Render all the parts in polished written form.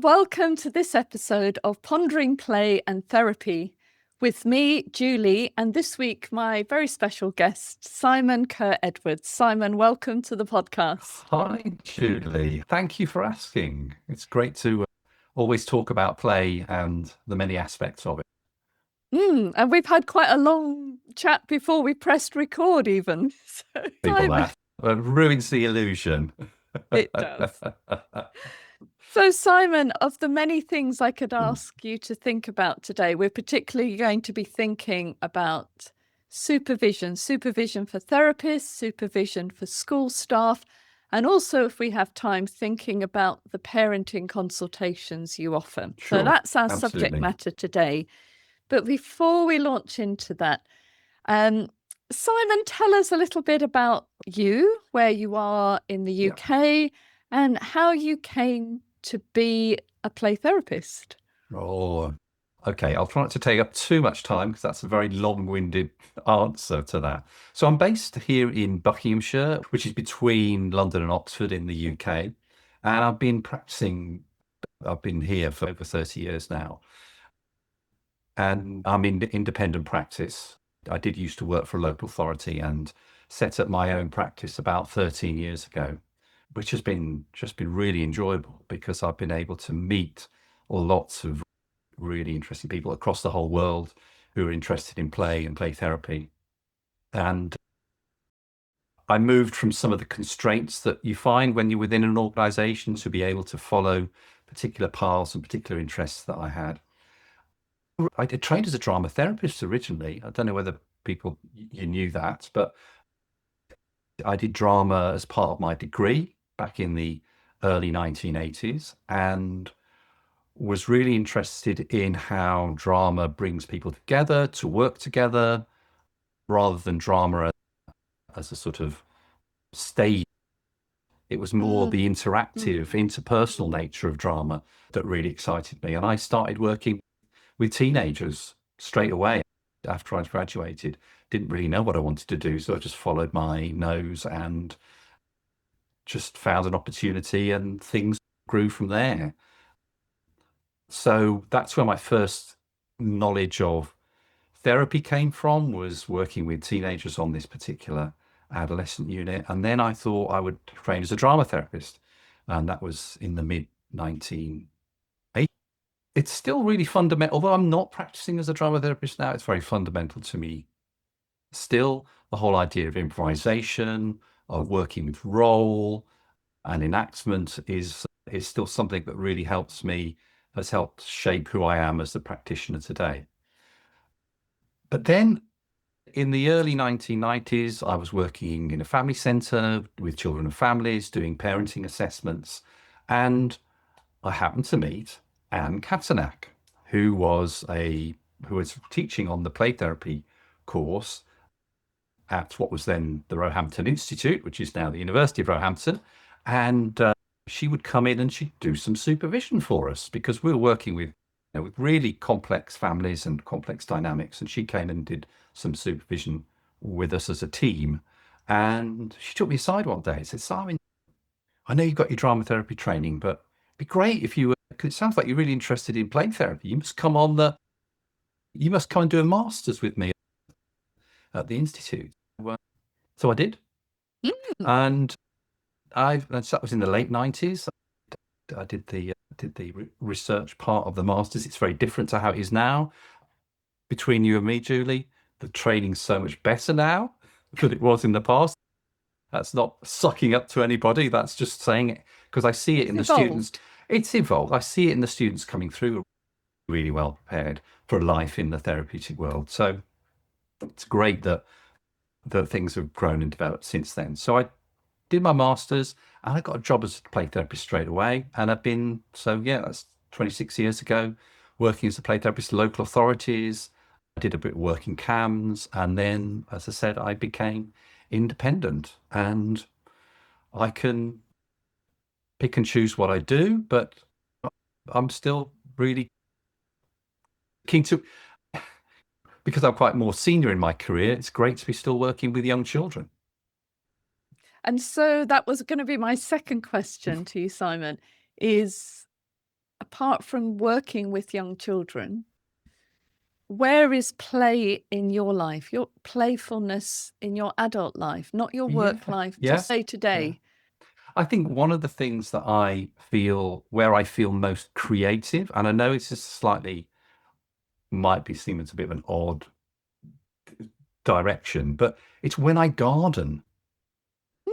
Welcome to this episode of Pondering Play and Therapy with me, Julie, and this week my very special guest, Simon Kerr-Edwards. Simon, welcome to the podcast. Hi, Julie. Thank you for asking. It's great to always talk about play and the many aspects of it. And we've had quite a long chat before we pressed record even. So, People Simon, that ruins the illusion. it does. So, Simon, of the many things I could ask you to think about today, we're particularly going to be thinking about supervision for therapists, supervision for school staff, and also, if we have time, thinking about the parenting consultations you offer. So Sure, that's our subject absolutely. matter today. But before we launch into that, Simon, tell us a little bit about you, where you are in the Yeah. UK, and how you came to be a play therapist. Oh, okay. I'll try not to take up too much time because that's a very long-winded answer to that. So I'm based here in Buckinghamshire, which is between London and Oxford in the UK. And I've been here for over 30 years now. And I'm in independent practice. I did used to work for a local authority and set up my own practice about 13 years ago, which has been just been really enjoyable because I've been able to meet lots of really interesting people across the whole world who are interested in play and play therapy. And I moved from some of the constraints that you find when you're within an organization to be able to follow particular paths and particular interests that I had. I did trained as a drama therapist originally. I don't know whether you knew that, but I did drama as part of my degree back in the early 1980s and was really interested in how drama brings people together to work together rather than drama as a sort of stage. It was more Mm, the mm, interactive, interpersonal nature of drama that really excited me. And I started working with teenagers straight away after I graduated. Didn't really know what I wanted to do, so I just followed my nose and just found an opportunity, and things grew from there. So that's where my first knowledge of therapy came from, was working with teenagers on this particular adolescent unit. And then I thought I would train as a drama therapist, and that was in the mid 1980s. It's still really fundamental, although I'm not practicing as a drama therapist now. It's very fundamental to me still. The whole idea of improvisation, of working with role and enactment is still something that really has helped shape who I am as a practitioner today. But then in the early 1990s, I was working in a family centre with children and families, doing parenting assessments, and I happened to meet Anne Katzenack, who was teaching on the play therapy course at what was then the Roehampton Institute, which is now the University of Roehampton. And she would come in and she'd do some supervision for us because we were working with really complex families and complex dynamics. And she came and did some supervision with us as a team. And she took me aside one day and said, Simon, I know you've got your drama therapy training, but it'd be great if you, because it sounds like you're really interested in play therapy. You must come and do a master's with me at the Institute. So I did. mm. And that was in the late 90s. I did the research part of the masters. It's very different to how it is now. Between you and me, Julie, the training's so much better now than it was in the past. That's not sucking up to anybody. That's just saying it because I see it It's in the students. evolved. It's evolved. I see it in the students coming through really well prepared for life in the therapeutic world. So it's great that things have grown and developed since then. So I did my master's and I got a job as a play therapist straight away. And that's 26 years ago, working as a play therapist, local authorities. I did a bit of work in CAMS. And then, as I said, I became independent and I can pick and choose what I do, but I'm still really keen to, because I'm quite more senior in my career, it's great to be still working with young children. And so that was going to be my second question to you, Simon, is apart from working with young children, where is play in your life, your playfulness in your adult life, not your work life, just day to day? I think one of the things that where I feel most creative, and I know it's just slightly, might be seen as a bit of an odd direction, but it's when I garden.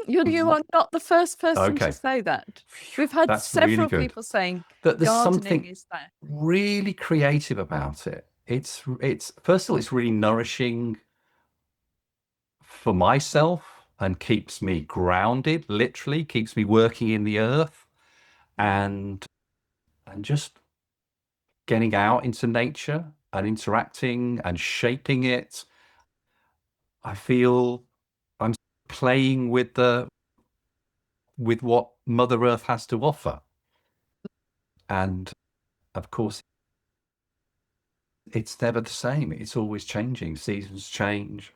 You are not the first person Okay. to say that. We've had That's really several good. people saying That there's gardening something is that. really creative about it. It's first of all, it's really nourishing for myself and keeps me grounded, literally keeps me working in the earth and just getting out into nature and interacting and shaping it. I feel I'm playing with what Mother Earth has to offer. And of course, it's never the same. It's always changing. Seasons change.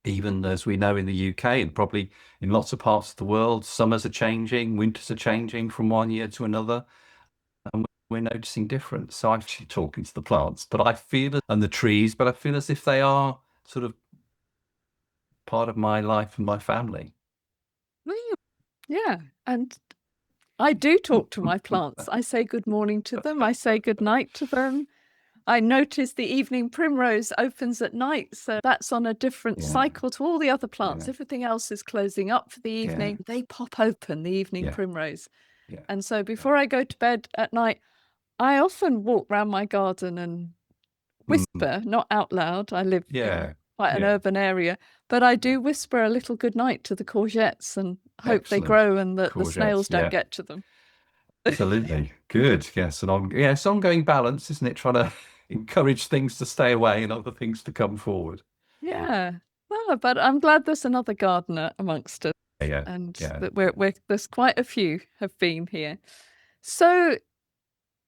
Even as we know in the UK and probably in lots of parts of the world, summers are changing, winters are changing from one year to another. And we're noticing difference. So I'm actually talking to the plants, but I feel, and the trees, but I feel as if they are sort of part of my life and my family. Yeah. And I do talk to my plants. I say good morning to them. I say good night to them. I notice the evening primrose opens at night, so that's on a different cycle to all the other plants. Everything else is closing up for the evening. They pop open, the evening primrose. And so before I go to bed at night, I often walk around my garden and whisper, not out loud. I live in quite an urban area, but I do whisper a little good night to the courgettes and hope they grow and that the snails don't get to them. Absolutely. Good. Yes. And it's ongoing balance, isn't it? Trying to encourage things to stay away and other things to come forward. Yeah. Well, but I'm glad there's another gardener amongst us. And that there's quite a few have been here. So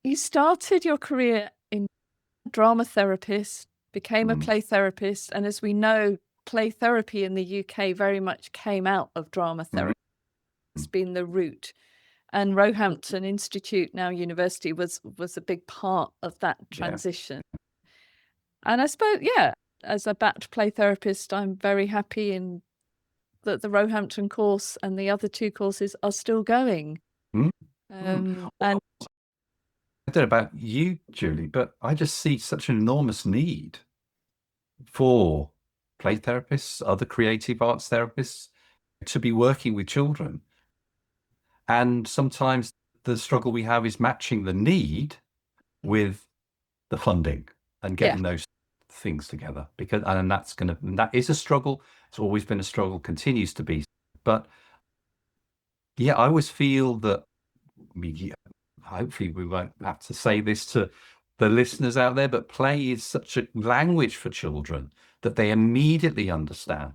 you started your career in drama therapist, became a play therapist, and as we know, play therapy in the UK very much came out of drama therapy. It's been the route. And Roehampton Institute, now university, was a big part of that transition. And I suppose, as a batch play therapist, I'm very happy in that the Roehampton course and the other two courses are still going. And I don't know about you, Julie, but I just see such an enormous need for play therapists, other creative arts therapists to be working with children. And sometimes the struggle we have is matching the need with the funding and getting those things together. And that is a struggle. It's always been a struggle, continues to be. But I always feel that, hopefully we won't have to say this to the listeners out there, but play is such a language for children that they immediately understand.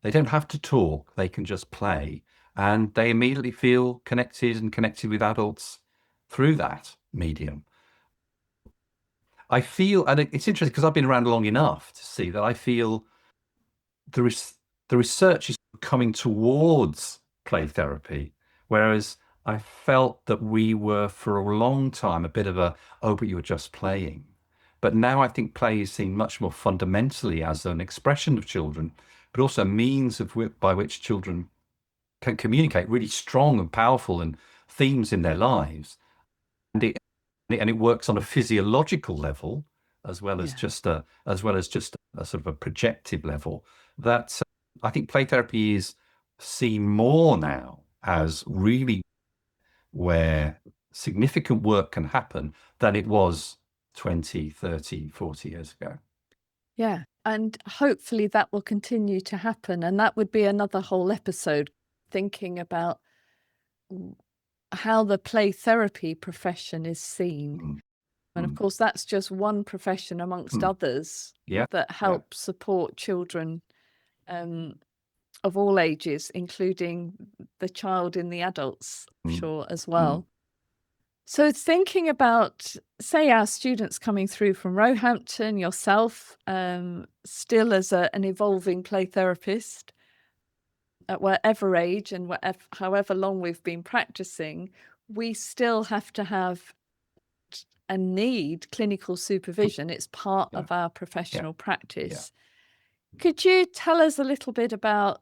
They don't have to talk, they can just play, and they immediately feel connected with adults through that medium. I feel, and it's interesting because I've been around long enough to see that I feel the research is coming towards play therapy, whereas I felt that we were for a long time a bit of but you were just playing. But now I think play is seen much more fundamentally as an expression of children, but also a means by which children can communicate really strong and powerful and themes in their lives. And it works on a physiological level as well as just a sort of a projective level. That I think play therapy is seen more now as really where significant work can happen than it was 20, 30, 40 years ago. Yeah, and hopefully that will continue to happen. And that would be another whole episode, thinking about how the play therapy profession is seen. And of course, that's just one profession amongst others that help support children of all ages, including the child in the adults, I'm sure, as well. So thinking about, say, our students coming through from Roehampton, yourself, still as an evolving play therapist, at whatever age and however long we've been practicing, we still have to have and need clinical supervision. It's part Yeah. of our professional Yeah. practice. Could you tell us a little bit about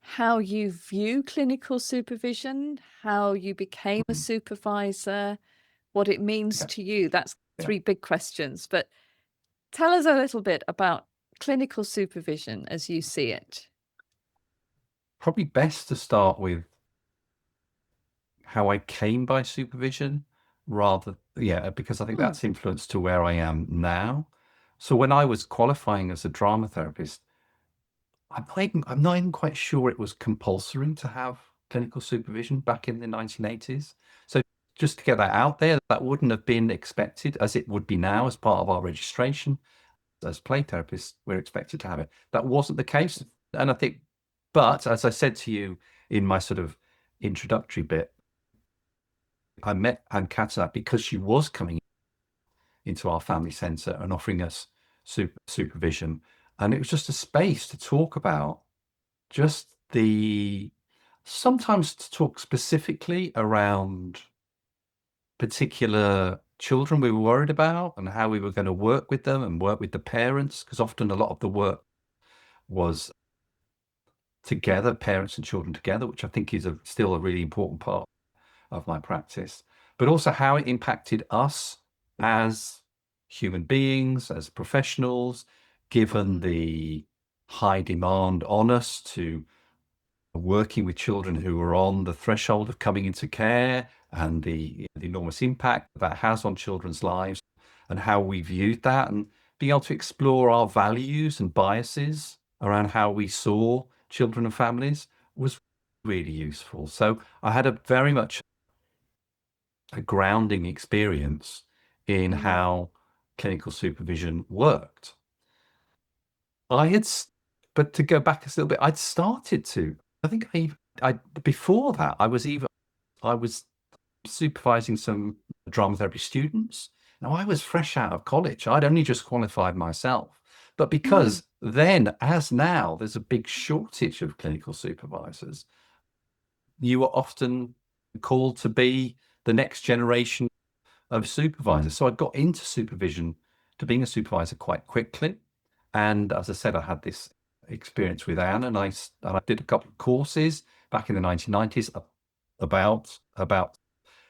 how you view clinical supervision, how you became a Mhm. supervisor, what it means Yeah. to you? That's Yeah. three big questions, but tell us a little bit about clinical supervision as you see it. Probably best to start with how I came by supervision because I think Mm, that's influenced to where I am now. So when I was qualifying as a drama therapist, I'm not even quite sure it was compulsory to have clinical supervision back in the 1980s. So just to get that out there, that wouldn't have been expected as it would be now as part of our registration. As play therapists, we're expected to have it. That wasn't the case. And I think, but as I said to you in my sort of introductory bit, I met Anne-Kata because she was coming into our family centre and offering us supervision. And it was just a space to talk about just sometimes to talk specifically around particular children we were worried about and how we were going to work with them and work with the parents, because often a lot of the work was together, parents and children together, which I think is still a really important part of my practice, but also how it impacted us as human beings, as professionals, given the high demand on us to working with children who are on the threshold of coming into care and the enormous impact that has on children's lives and how we viewed that and being able to explore our values and biases around how we saw children and families was really useful. So I had a very much a grounding experience in mm, how clinical supervision worked. I had, but to go back a little bit, I'd started to. I think I before that I was supervising some drama therapy students. Now I was fresh out of college. I'd only just qualified myself, but mm, because then, as now, there's a big shortage of clinical supervisors. You are often called to be the next generation of supervisors. So I got into supervision to being a supervisor quite quickly. And as I said, I had this experience with Anne, and I did a couple of courses back in the 1990s about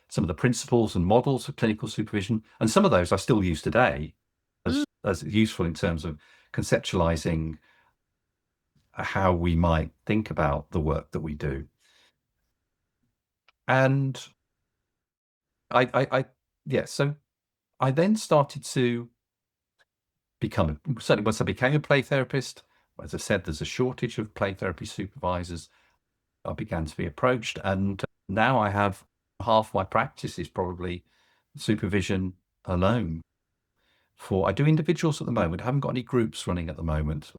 some of the principles and models of clinical supervision. And some of those I still use today mm. as useful in terms of conceptualizing how we might think about the work that we do. And I yeah, so I then started to certainly once I became a play therapist, as I said, there's a shortage of play therapy supervisors. I began to be approached, and now I have half my practice is probably supervision alone. I do individuals at the moment. I haven't got any groups running at the moment,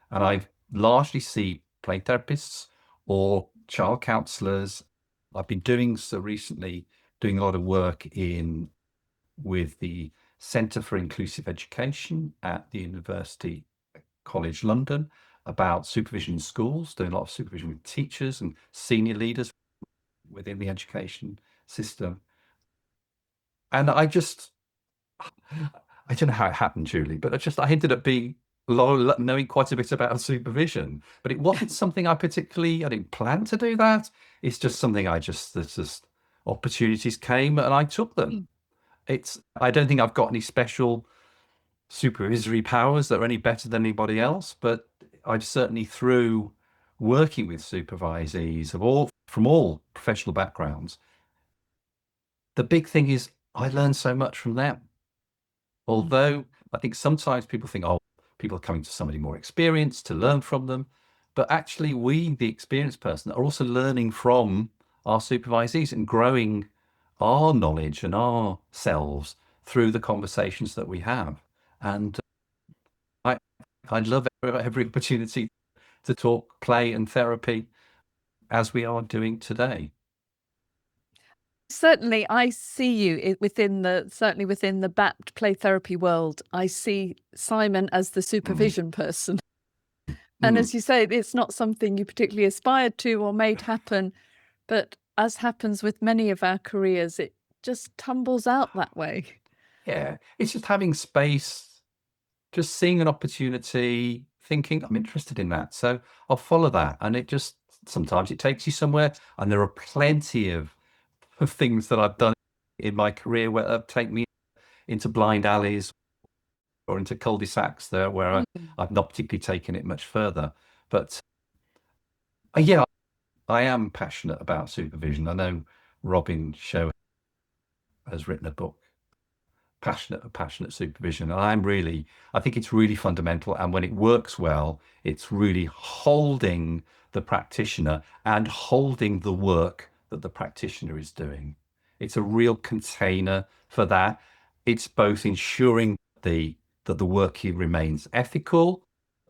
and I largely see play therapists or child counsellors. I've been doing so recently, doing a lot of work with the Centre for Inclusive Education at the University College London about supervision in schools, doing a lot of supervision with teachers and senior leaders within the education system. And I don't know how it happened, Julie, but I ended up knowing quite a bit about supervision, but it wasn't something I didn't plan to do that. It's just something there's just opportunities came and I took them. Mm. I don't think I've got any special supervisory powers that are any better than anybody else, but I've certainly through working with supervisees from all professional backgrounds, the big thing is I learn so much from them. Mm. Although I think sometimes people think, oh, people are coming to somebody more experienced to learn from them. But actually, we, the experienced person, are also learning from our supervisees and growing our knowledge and ourselves through the conversations that we have. And I, I love every opportunity to talk play and therapy as we are doing today. Certainly, I see you certainly within the BAPT play therapy world. I see Simon as the Mm. supervision person. And Mm. as you say, it's not something you particularly aspired to or made happen, but as happens with many of our careers, it just tumbles out that way. yeah, it's just having space, just seeing an opportunity, thinking, I'm interested in that. So I'll follow that. And it just, sometimes it takes you somewhere. And there are plenty of things that I've done in my career where take me into blind alleys or into cul-de-sacs there where Mm. I've not particularly taken it much further. But yeah, I am passionate about supervision. I know Robin Show has written a book, passionate supervision. And I think it's really fundamental. And when it works well, it's really holding the practitioner and holding the work that the practitioner is doing. It's a real container for that. It's both ensuring that the work here remains ethical,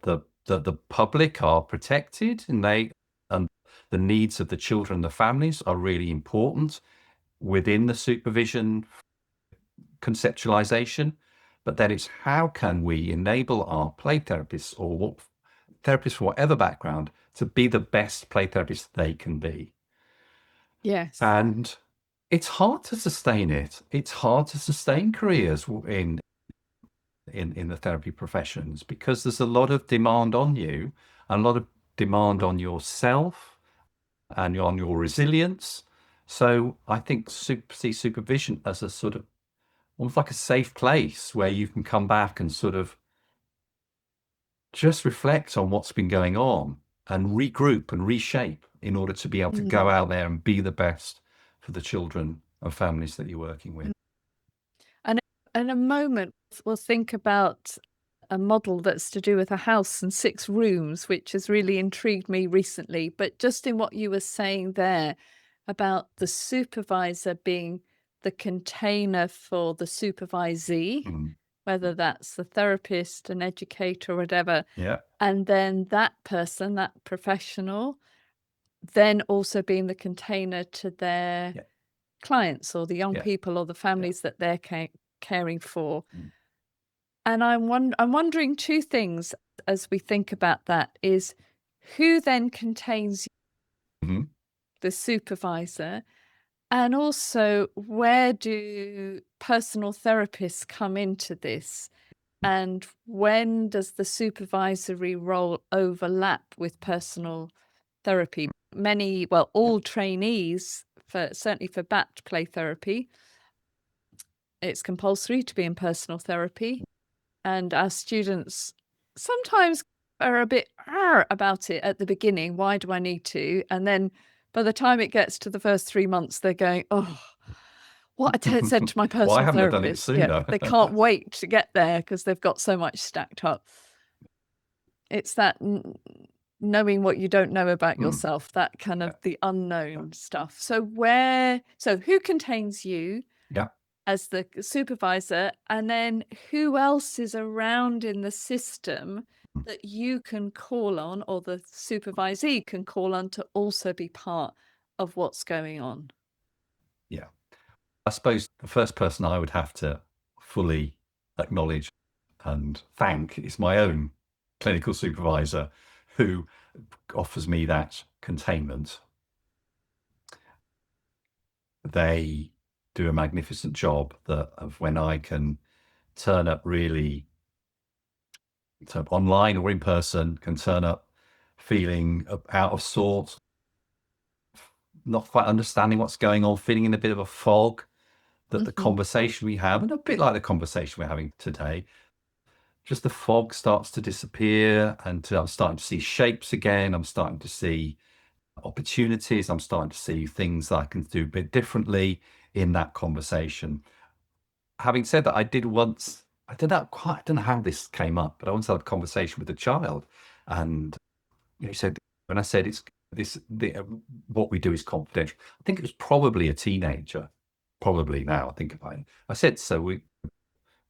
that the public are protected, and the needs of the children and the families are really important within the supervision conceptualization. But then it's how can we enable our play therapists or therapists from whatever background to be the best play therapists they can be. Yes. And it's hard to sustain it. It's hard to sustain careers in the therapy professions because there's a lot of demand on you, and a lot of demand on yourself and on your resilience. So I think see supervision as a sort of almost like a safe place where you can come back and sort of just reflect on what's been going on and regroup and reshape in order to be able to go Mm. out there and be the best for the children and families that you're working with. And in a moment, we'll think about a model that's to do with a house and 6 rooms, which has really intrigued me recently. But just in what you were saying there about the supervisor being the container for the supervisee, Mm. whether that's the therapist, an educator, or whatever, Yeah, and then that person, that professional, then also being the container to their yeah, clients or the young yeah, people or the yeah. families that they're caring for. Mm. And I'm wondering 2 things as we think about that is who then contains Mhm. the supervisor, and also where do personal therapists come into this? And when does the supervisory role overlap with personal therapy? Yeah, All trainees, for certainly for BAT play therapy, it's compulsory to be in personal therapy. And our students sometimes are a bit about it at the beginning. Why do I need to? And then by the time it gets to the first 3 months, they're going, oh, what I said to my why personal haven't I done it therapist. Yeah, sooner? they can't wait to get there because they've got so much stacked up. It's that knowing what you don't know about Mm. yourself, that kind Yeah, of the yeah, unknown stuff. So who contains you yeah. as the supervisor, and then who else is around in the system Mm. that you can call on or the supervisee can call on to also be part of what's going on? Yeah. I suppose the first person I would have to fully acknowledge and thank is my own clinical supervisor who offers me that containment. They do a magnificent job of when I can turn up really online or in person, can turn up feeling out of sorts, not quite understanding what's going on, feeling in a bit of a fog, that the Mhm. conversation we have, and a bit like the conversation we're having today, just the fog starts to disappear and I'm starting to see shapes again. I'm starting to see opportunities. I'm starting to see things that I can do a bit differently in that conversation. Having said that, I did once, I don't know how this came up, but I once had a conversation with a child and he said, when I said what we do is confidential, I think it was probably a teenager, probably now I think about it. I said,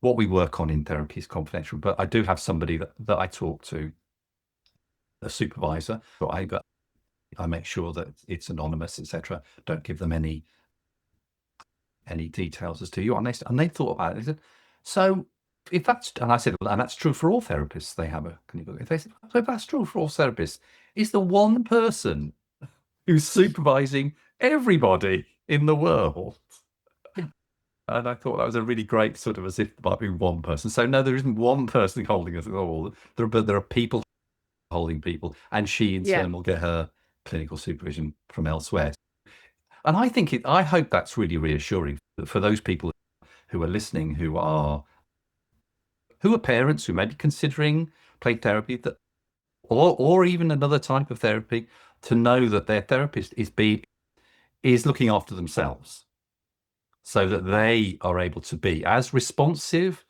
what we work on in therapy is confidential, but I do have somebody that I talk to, a supervisor, but I make sure that it's anonymous, etc. Don't give them any details as to you. And they thought about it. They said, so if that's, and I said, well, and that's true for all therapists. They have a clinical. They said, so if that's true for all therapists, is the one person who's supervising everybody in the world? And I thought that was a really great sort of, as if there might be one person. So no, there isn't one person holding us all. But there are people holding people, and she in Yeah. turn will get her clinical supervision from elsewhere. And I hope that's really reassuring for those people who are listening, who are parents who may be considering play therapy, or even another type of therapy, to know that their therapist is looking after themselves, so that they are able to be as responsive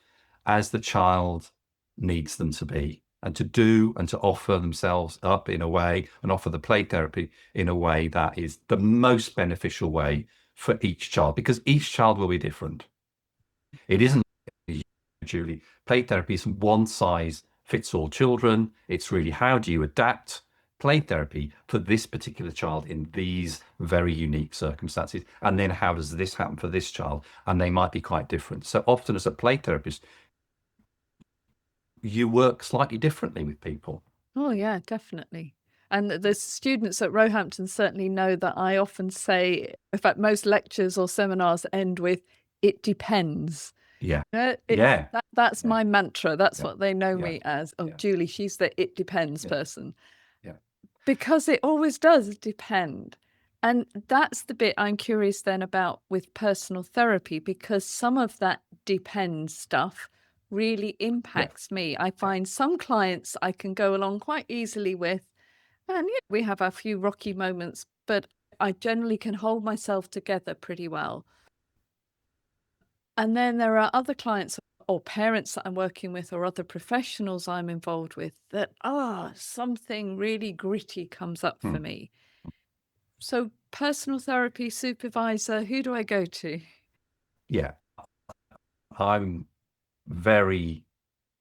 as the child needs them to be, and to do and to offer themselves up in a way, and offer the play therapy in a way that is the most beneficial way for each child, because each child will be different. It isn't, Julie, play therapy isn't one size fits all children. It's really, how do you adapt play therapy for this particular child in these very unique circumstances? And then how does this happen for this child? And they might be quite different. So often as a play therapist, you work slightly differently with people. Oh, yeah, definitely. And the students at Roehampton certainly know that I often say, in fact, most lectures or seminars end with, "It depends." Yeah. It, Yeah. that's Yeah. my mantra. That's Yeah. what they know Yeah. me as. Oh, Yeah. Julie, she's the "it depends" Yeah. person. Yeah. Because it always does depend. And that's the bit I'm curious then about with personal therapy, because some of that depends stuff really Yeah. impacts me. I find some clients I can go along quite easily with, and yeah, we have a few rocky moments, but I generally can hold myself together pretty well. And then there are other clients or parents that I'm working with, or other professionals I'm involved with, that, something really gritty comes up for Hmm. me. So, personal therapy supervisor, who do I go to? Yeah. I'm very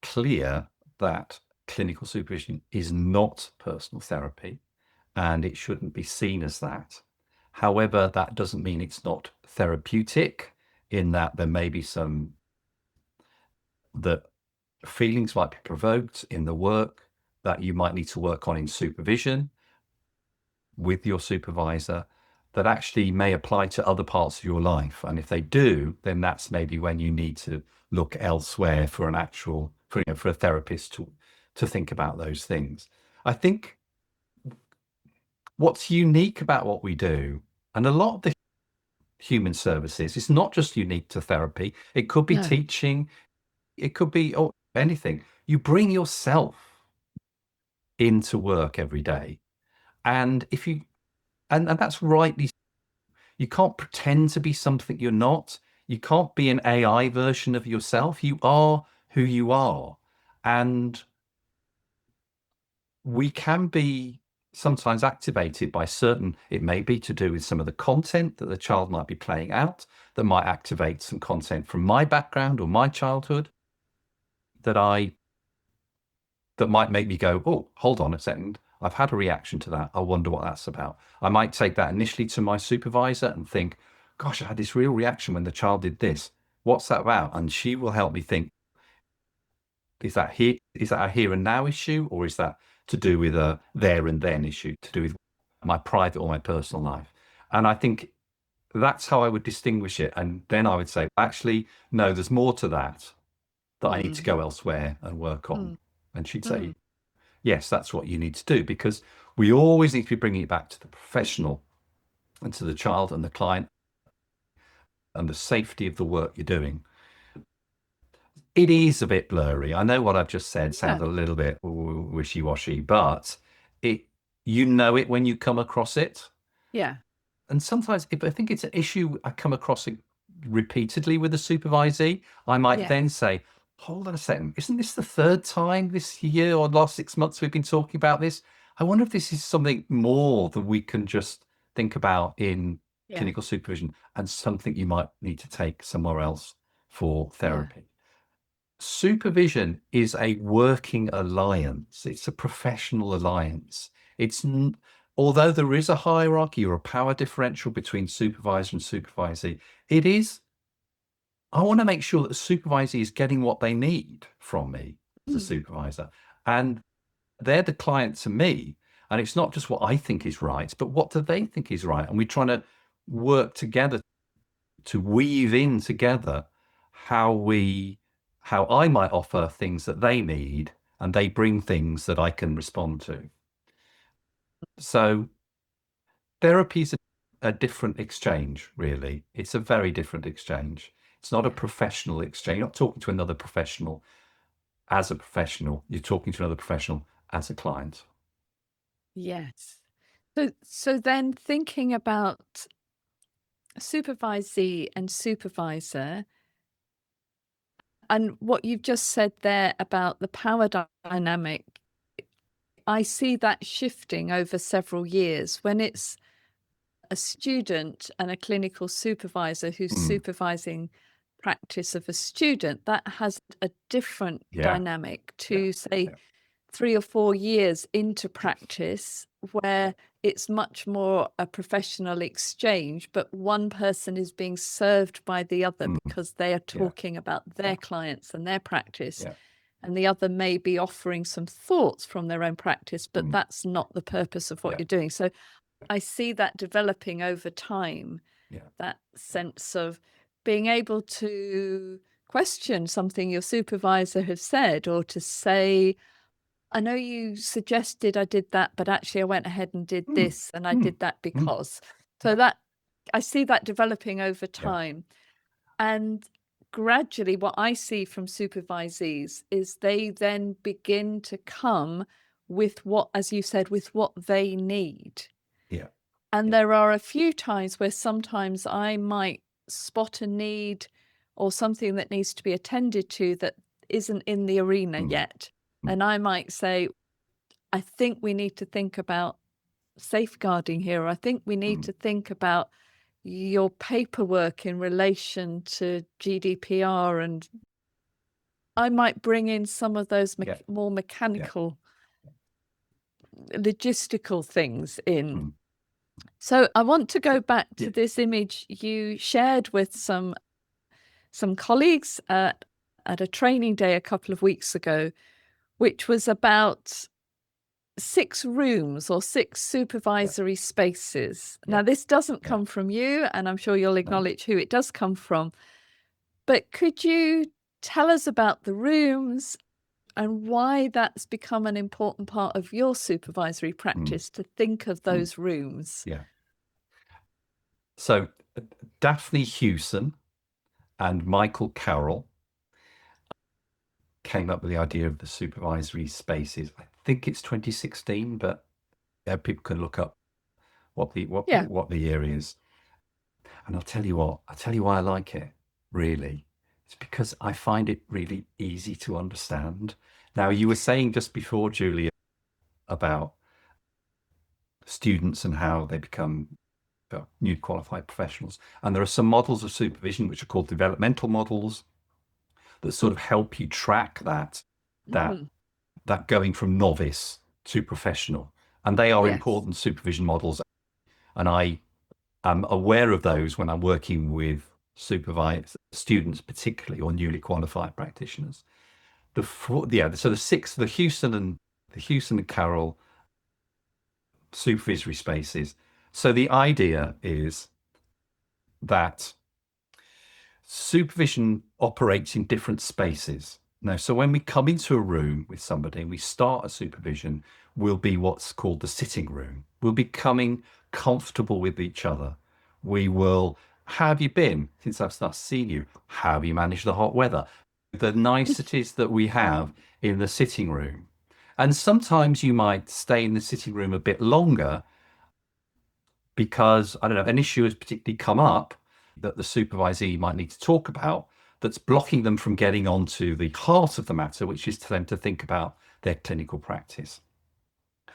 clear that clinical supervision is not personal therapy, and it shouldn't be seen as that. However, that doesn't mean it's not therapeutic, in that there may be some that feelings might be provoked in the work that you might need to work on in supervision with your supervisor, that actually may apply to other parts of your life. And if they do, then that's maybe when you need to look elsewhere for for a therapist to think about those things. I think what's unique about what we do, and a lot of the human services, it's not just unique to therapy. It could be No. teaching, it could be anything. You bring yourself into work every day. And if you and that's rightly, you can't pretend to be something you're not. You can't be an AI version of yourself. You are who you are. And we can be sometimes activated by it may be to do with some of the content that the child might be playing out, that might activate some content from my background or my childhood that I that might make me go, oh, hold on a second. I've had a reaction to that. I wonder what that's about. I might take that initially to my supervisor and think, gosh, I had this real reaction when the child did this. What's that about? And she will help me think, is that a here and now issue, or is that to do with a there and then issue, to do with my private or my personal life? And I think that's how I would distinguish it. And then I would say, actually, no, there's more to that I need to Mm, go elsewhere and work on. mm, And she'd mm. say, yes, that's what you need to do, because we always need to be bringing it back to the professional and to the child and the client and the safety of the work you're doing. It is a bit blurry. I know what I've just said Yeah, sounds a little bit wishy-washy, but it you know it when you come across it. yeah, And sometimes, if I think it's an issue I come across it repeatedly with a supervisee, I might yeah, then say, hold on a second, isn't this the third time this year or last 6 months we've been talking about this? I wonder if this is something more that we can just think about in yeah, clinical supervision, and something you might need to take somewhere else for yeah. therapy. Supervision is a working alliance. It's a professional alliance. It's Although there is a hierarchy or a power differential between supervisor and supervisee, it is. I want to make sure that the supervisee is getting what they need from me as a Mm, supervisor, and they're the client to me. And it's not just what I think is right, but what do they think is right, and we're trying to work together weave in together how I might offer things that they need, and they bring things that I can respond to. So therapy's a different exchange, really. It's a very different exchange. It's not a professional exchange. You're not talking to another professional as a professional. You're talking to another professional as a client. Yes. So then thinking about supervisee and supervisor, and what you've just said there about the power dynamic, I see that shifting over several years when it's a student and a clinical supervisor who's supervising practice of a student. That has a different dynamic to, say, 3 or 4 years into practice, where it's much more a professional exchange, but one person is being served by the other because they are talking about their clients and their practice. And the other may be offering some thoughts from their own practice, but that's not the purpose of what you're doing. So I see that developing over time, that sense of being able to question something your supervisor has said, or to say, I know you suggested I did that, but actually I went ahead and did this, and I did that because. So that I see that developing over time. And gradually what I see from supervisees is they then begin to come with what, as you said, with what they need. And there are a few times where sometimes I might spot a need or something that needs to be attended to that isn't in the arena yet. And I might say, I think we need to think about safeguarding here. Or I think we need to think about your paperwork in relation to GDPR. And I might bring in some of those more mechanical, logistical things in. So I want to go back to this image you shared with some colleagues at a training day a couple of weeks ago, which was about 6 rooms or 6 supervisory spaces. Now, this doesn't come from you, and I'm sure you'll acknowledge who it does come from. But could you tell us about the rooms and why that's become an important part of your supervisory practice to think of those rooms? So Daphne Hewson and Michael Carroll came up with the idea of the supervisory spaces. I think it's 2016, but people can look up what the year is. And I'll tell you why I like it, really. It's because I find it really easy to understand. Now, you were saying just before, Julia, about students and how they become new qualified professionals. And there are some models of supervision which are called developmental models that sort of help you track that going from novice to professional. And they are important supervision models. And I am aware of those when I'm working with supervised students, particularly, or newly qualified practitioners. So the Hewson and Carroll supervisory spaces. So the idea is that supervision operates in different spaces. Now, so when we come into a room with somebody and we start a supervision, we'll be what's called the sitting room. We'll be becoming comfortable with each other. We will, how have you been since I've last seen you? How have you managed the hot weather? The niceties that we have in the sitting room. And sometimes you might stay in the sitting room a bit longer because, I don't know, an issue has particularly come up that the supervisee might need to talk about that's blocking them from getting on to the heart of the matter, which is to them to think about their clinical practice.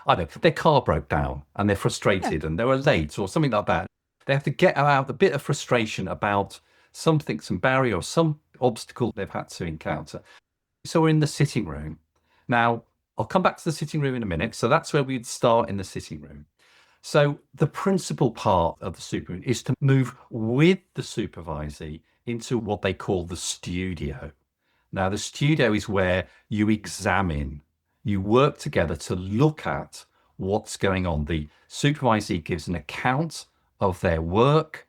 I don't know, their car broke down and they're frustrated and they were late or something like that. They have to get out a bit of frustration about something, some barrier or some obstacle they've had to encounter. So we're in the sitting room. Now, I'll come back to the sitting room in a minute. So that's where we'd start, in the sitting room. So the principal part of the supervision is to move with the supervisee into what they call the studio. Now, the studio is where you examine, you work together to look at what's going on. The supervisee gives an account of their work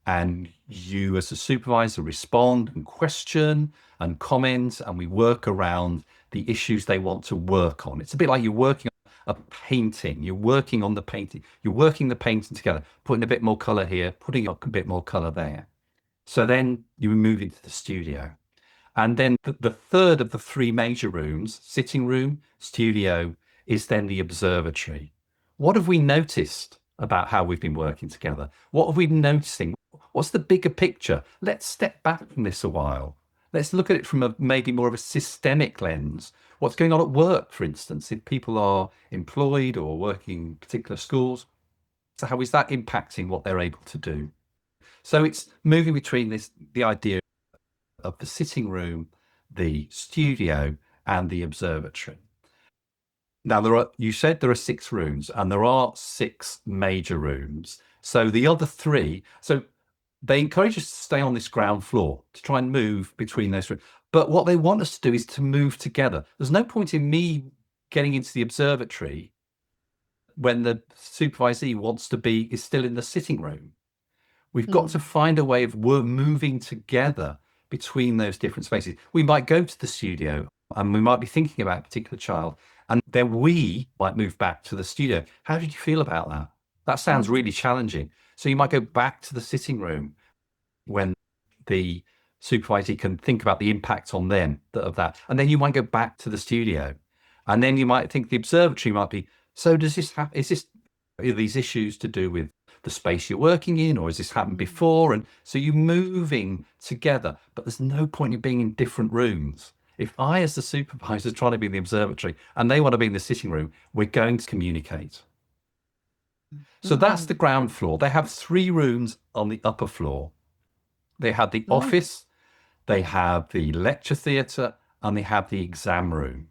and you as a supervisor respond and question and comment, and we work around the issues they want to work on. It's a bit like you're working on a painting. You're working on the painting. You're working the painting together, putting a bit more color here, putting a bit more color there. So then you move into the studio. And then the third of the three major rooms, sitting room, studio, is then the observatory. What have we noticed about how we've been working together? What have we been noticing? What's the bigger picture? Let's step back from this a while. Let's look at it from a maybe more of a systemic lens. What's going on at work, for instance, if people are employed or working in particular schools? So how is that impacting what they're able to do? So it's moving between the idea of the sitting room, the studio, and the observatory. Now, you said there are 6 rooms, and there are 6 major rooms. So the other 3, so they encourage us to stay on this ground floor to try and move between those rooms. But what they want us to do is to move together. There's no point in me getting into the observatory when the supervisee is still in the sitting room. We've got to find a way of moving together between those different spaces. We might go to the studio and we might be thinking about a particular child, and then we might move back to the studio. How did you feel about that? That sounds really challenging. So you might go back to the sitting room when the supervisee can think about the impact on them of that. And then you might go back to the studio. And then you might think the observatory might be, so does this are these issues to do with the space you're working in, or has this happened before? And so you're moving together, but there's no point in being in different rooms. If I, as the supervisor, trying to be in the observatory and they want to be in the sitting room, we're going to communicate. So that's the ground floor. They have 3 rooms on the upper floor. They have the office, they have the lecture theatre, and they have the exam room.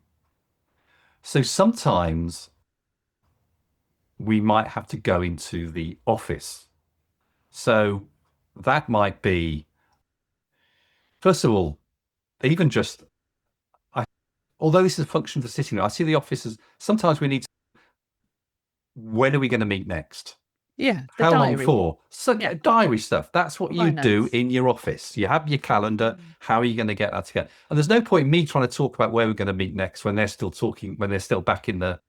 So sometimes we might have to go into the office. So that might be, first of all, even just, although this is a function for sitting, I see the office as sometimes we need to, when are we going to meet next? Yeah. How diary. long for? So diary stuff. That's what you do in your office. You have your calendar. How are you going to get that together? And there's no point in me trying to talk about where we're going to meet next when they're still talking, when they're still back in the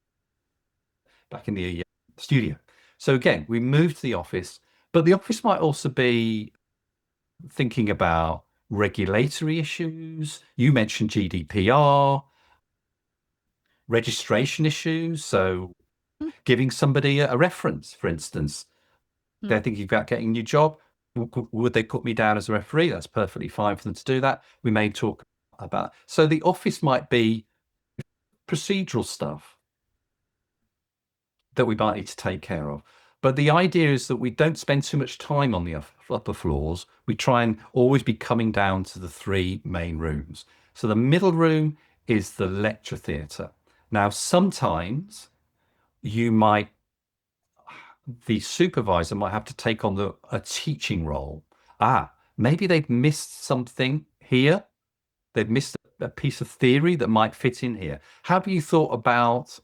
studio. So again, we move to the office, but the office might also be thinking about regulatory issues. You mentioned GDPR, registration issues. So giving somebody a reference, for instance, they're thinking about getting a new job. Would they put me down as a referee? That's perfectly fine for them to do that. We may talk about, so the office might be procedural stuff that we might need to take care of. But the idea is that we don't spend too much time on the upper floors. We try and always be coming down to the 3 main rooms. So the middle room is the lecture theatre. Now, sometimes the supervisor might have to take on a teaching role. Maybe they've missed something here. They've missed a piece of theory that might fit in here. Have you thought about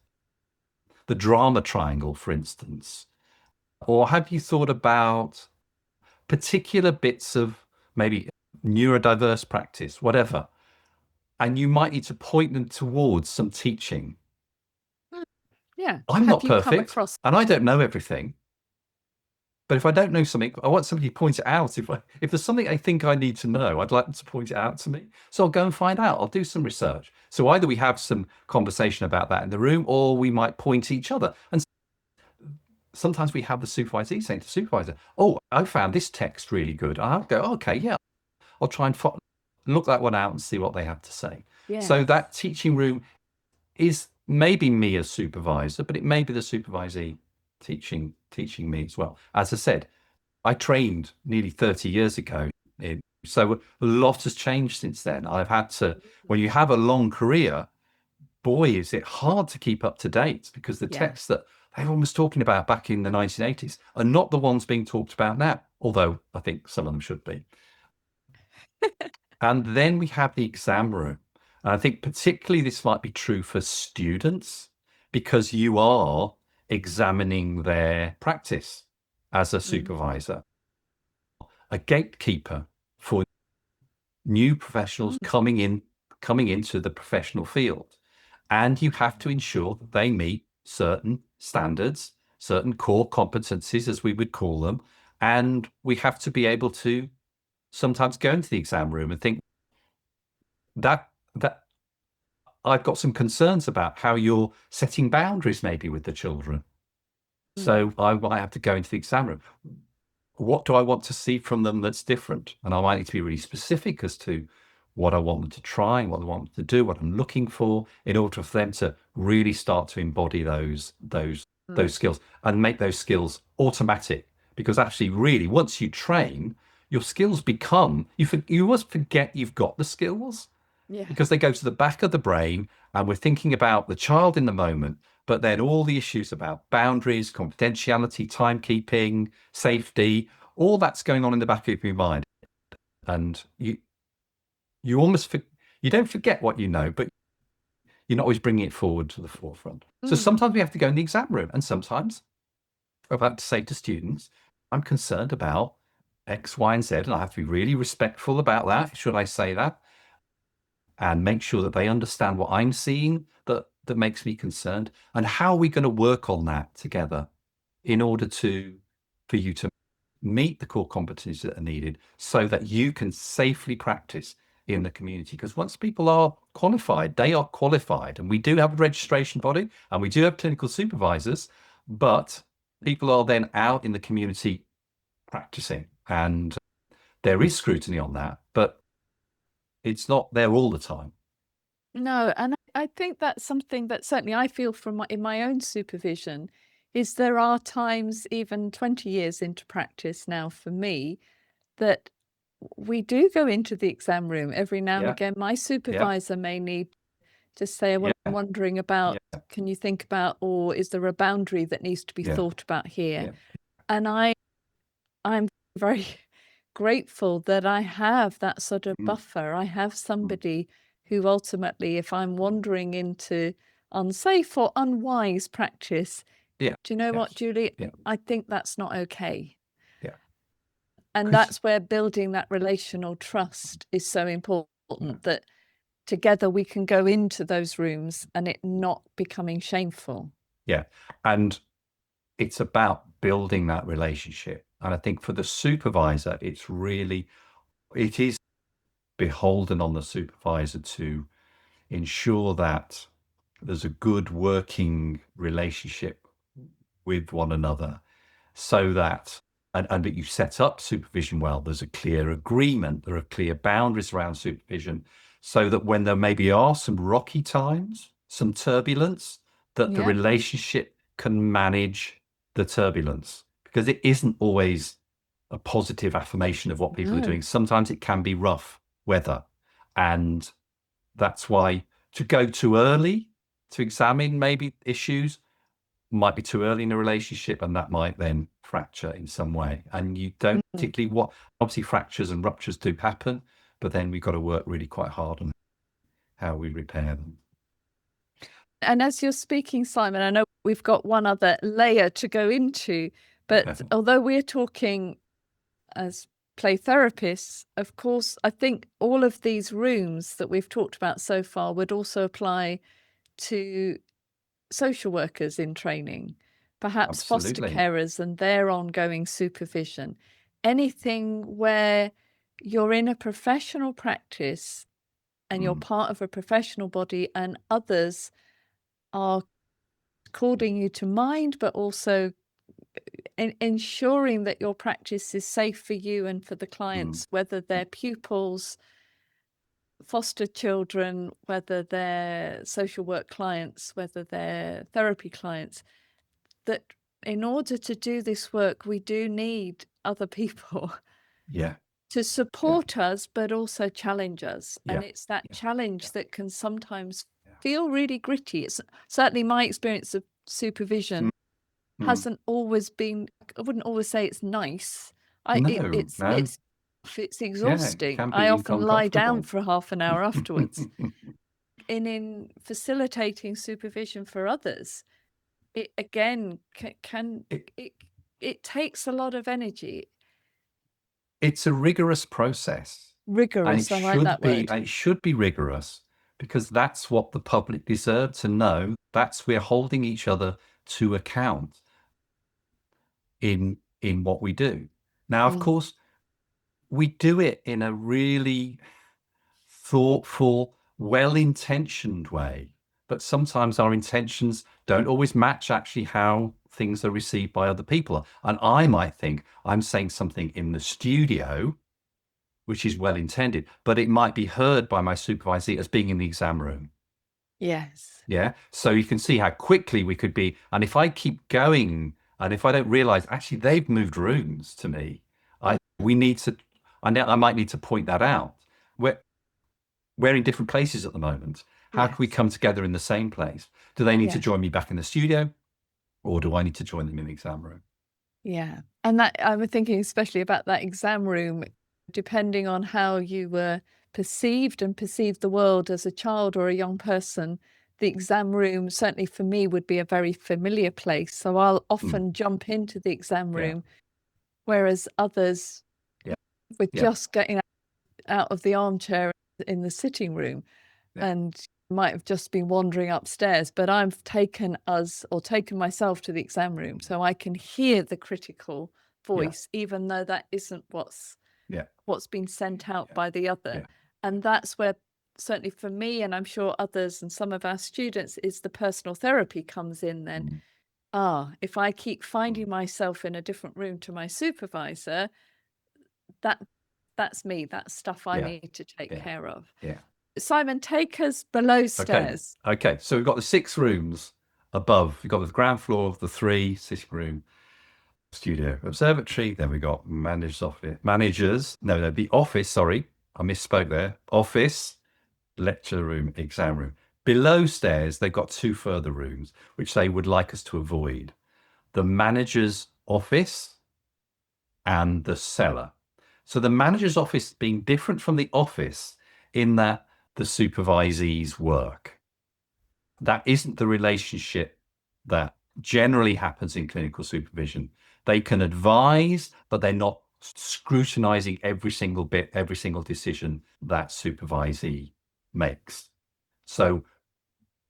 the drama triangle, for instance? Or have you thought about particular bits of maybe neurodiverse practice, whatever? And you might need to point them towards some teaching. Yeah. I'm not perfect, and I don't know everything. But if I don't know something, I want somebody to point it out. If there's something I think I need to know, I'd like them to point it out to me. So I'll go and find out. I'll do some research. So either we have some conversation about that in the room, or we might point to each other. And sometimes we have the supervisee saying to the supervisor, "Oh, I found this text really good." I'll go, "Okay, yeah, I'll try and look that one out and see what they have to say." So that teaching room is maybe me as supervisor, but it may be the supervisee teaching me as well. As I said, I trained nearly 30 years ago, so a lot has changed since then. I've had to, when you have a long career, boy, is it hard to keep up to date, because the texts that everyone was talking about back in the 1980s are not the ones being talked about now, although I think some of them should be. And then we have the exam room. And I think particularly this might be true for students, because you are examining their practice as a supervisor. a gatekeeper for new professionals coming into the professional field. And you have to ensure that they meet certain standards, certain core competencies, as we would call them. And we have to be able to sometimes go into the exam room and think that I've got some concerns about how you're setting boundaries maybe with the children. So I might have to go into the exam room. What do I want to see from them that's different? And I might need to be really specific as to what I want them to try, what I want them to do, what I'm looking for, in order for them to really start to embody those skills and make those skills automatic. Because actually, really, once you train, your skills become, you always forget you've got the skills. Yeah. Because they go to the back of the brain and we're thinking about the child in the moment, but then all the issues about boundaries, confidentiality, timekeeping, safety, all that's going on in the back of your mind. And you almost, you don't forget what you know, but you're not always bringing it forward to the forefront. So sometimes we have to go in the exam room, and sometimes I've had to say to students, I'm concerned about X, Y, and Z, and I have to be really respectful about that. Should I say that? And make sure that they understand what I'm seeing that makes me concerned, and how are we going to work on that together in order for you to meet the core competencies that are needed so that you can safely practice in the community. Because once people are qualified, they are qualified, and we do have a registration body and we do have clinical supervisors, but people are then out in the community practicing, and there is scrutiny on that, but it's not there all the time. No, and I think that's something that certainly I feel from in my own supervision is there are times, even 20 years into practice now for me, that we do go into the exam room every now and again. My supervisor may need to say, well, I'm wondering about, can you think about, or is there a boundary that needs to be thought about here? And I'm very grateful that I have that sort of buffer. I have somebody who ultimately, if I'm wandering into unsafe or unwise practice, do you know what, Julie? I think that's not okay. And that's where building that relational trust is so important, that together we can go into those rooms and it not becoming shameful. Yeah. And it's about building that relationship. And I think for the supervisor, it is beholden on the supervisor to ensure that there's a good working relationship with one another, so that and that you set up supervision well. There's a clear agreement, there are clear boundaries around supervision, so that when there maybe are some rocky times, some turbulence, that the relationship can manage the turbulence, because it isn't always a positive affirmation of what people are doing. Sometimes it can be rough weather, and that's why to go too early to examine maybe issues might be too early in a relationship, and that might then fracture in some way. And you don't particularly obviously fractures and ruptures do happen, but then we've got to work really quite hard on how we repair them. And as you're speaking, Simon, I know we've got one other layer to go into, but although we're talking as play therapists, of course, I think all of these rooms that we've talked about so far would also apply to social workers in training, perhaps foster carers and their ongoing supervision. Anything where you're in a professional practice and you're part of a professional body and others are calling you to mind, but also ensuring that your practice is safe for you and for the clients, whether they're pupils, foster children, whether they're social work clients, whether they're therapy clients, that in order to do this work, we do need other people to support us, but also challenge us. And it's that challenge that can sometimes feel really gritty. It's certainly my experience of supervision hasn't always been, I wouldn't always say it's nice. It's exhausting. I often lie down for half an hour afterwards. In facilitating supervision for others, it again it takes a lot of energy. it's a rigorous process, and Rigorous. I like that word. it should be rigorous because that's what the public deserve to know. That's we're holding each other to account in what we do. Now, of Mm. course, we do it in a really thoughtful, well-intentioned way, but sometimes our intentions don't always match actually how things are received by other people. And I might think I'm saying something in the studio which is well intended, but it might be heard by my supervisee as being in the exam room. Yes. Yeah. So you can see how quickly we could be. And if I keep going, and if I don't realize actually they've moved rooms to me, Mm. we need to, I might need to point that out. We're in different places at the moment. How can we Yes. come together in the same place? Do they need to Yes. join me back in the studio, or do I need to join them in the exam room? Yeah. And that I'm thinking especially about that exam room, depending on how you were perceived and perceived the world as a child or a young person, the exam room, certainly for me, would be a very familiar place. So I'll Mm, often jump into the exam yeah, room, whereas others yeah, were yeah, just getting out of the armchair in the sitting room yeah, and might have just been wandering upstairs. But I've taken us or taken myself to the exam room so I can hear the critical yeah, voice, even though that isn't yeah, what's been sent out yeah, by the other. yeah. And that's where, certainly for me, and I'm sure others and some of our students, is the personal therapy comes in then. Mm, If I keep mm, finding myself in a different room to my supervisor, that that's me. That's stuff I yeah, need to take yeah, care of. yeah. Simon, take us below Okay. stairs. Okay. So we've got the 6 rooms above. We've got the ground floor of the 3 sitting room, studio, observatory. Then we got managers office, managers. No, the office. Sorry, I misspoke there. Office, lecture room, exam room. Below stairs, they've got 2 further rooms, which they would like us to avoid: the manager's office and the cellar. So the manager's office being different from the office in that the supervisees work. That isn't the relationship that generally happens in clinical supervision. They can advise, but they're not scrutinizing every single bit, every single decision that supervisee makes. So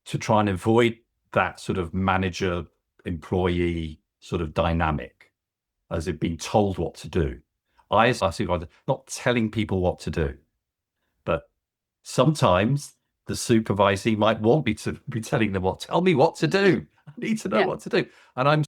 to try and avoid that sort of manager employee sort of dynamic, as if being told what to do, I, as a supervisor, not telling people what to do, but sometimes the supervisee might want me to be telling them tell me what to do. I need to know Yeah. what to do. And I'm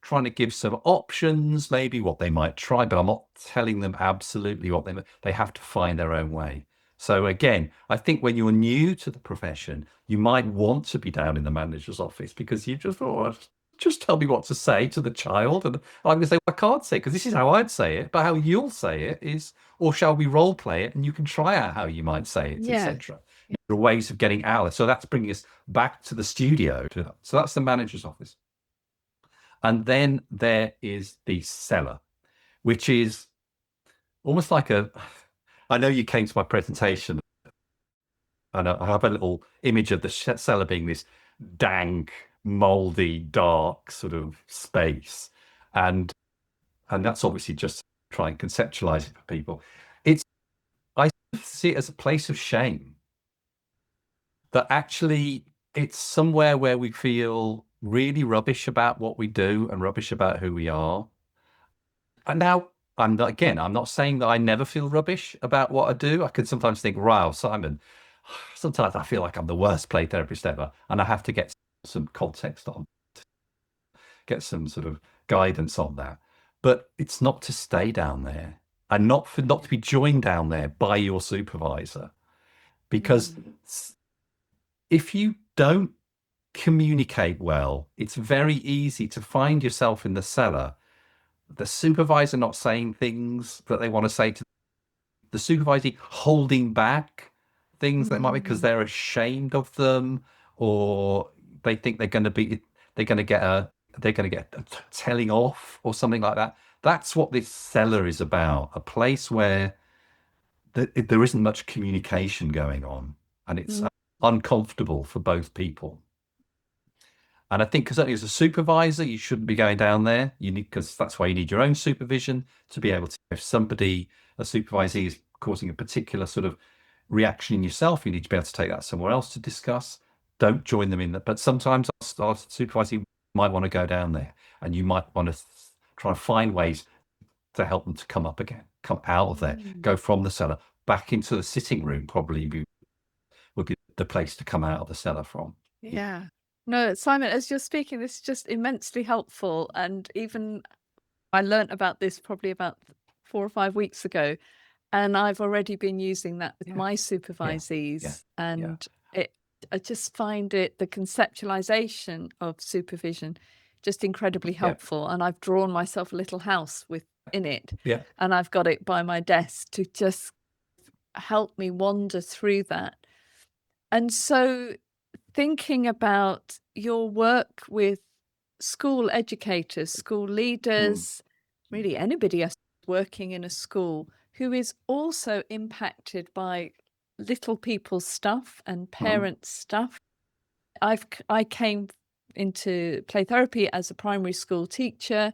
trying to give some options, maybe what they might try, but I'm not telling them absolutely what they have to find their own way. So again, I think when you're new to the profession, you might want to be down in the manager's office because you just thought, just tell me what to say to the child. And I'm going to say, well, I can't say it because this is how I'd say it, but how you'll say it is, or shall we role play it and you can try out how you might say it, Yeah. etc. There are ways of getting out. So that's bringing us back to the studio. So that's the manager's office. And then there is the cellar, which is almost like a. I know you came to my presentation, and I have a little image of the cellar being this dank, moldy, dark sort of space, and that's obviously just to try and conceptualize it for people. It's I see it as a place of shame that actually it's somewhere where we feel really rubbish about what we do and rubbish about who we are. And now I'm not saying that I never feel rubbish about what I do. I can sometimes think, wow, Simon, sometimes I feel like I'm the worst play therapist ever. And I have to get some context on, get some sort of guidance on that. But it's not to stay down there and not to be joined down there by your supervisor. Because Mm. if you don't communicate well, it's very easy to find yourself in the cellar, the supervisor not saying things that they want to say to the supervisor, holding back things that might be because Mm. they're ashamed of them, or they think they're going to get a telling off or something like that. That's what this cellar is about, a place where there isn't much communication going on, and it's Mm. uncomfortable for both people. And I think because only as a supervisor, you shouldn't be going down there. You need, because that's why you need your own supervision to be able to, if somebody, a supervisee is causing a particular sort of reaction in yourself, you need to be able to take that somewhere else to discuss. Don't join them in that. But sometimes our supervisee might want to go down there, and you might want to try and find ways to help them to come up again, come out of there, go from the cellar back into the sitting room, probably would be the place to come out of the cellar from. Yeah. No, Simon, as you're speaking, this is just immensely helpful. And even I learnt about this probably about 4 or 5 weeks ago, and I've already been using that with my supervisees. And I just find it, the conceptualization of supervision, just incredibly helpful. And I've drawn myself a little house within it, and I've got it by my desk to just help me wander through that. And so, thinking about your work with school educators, school leaders, really anybody else working in a school who is also impacted by little people's stuff and parents' stuff. I came into play therapy as a primary school teacher,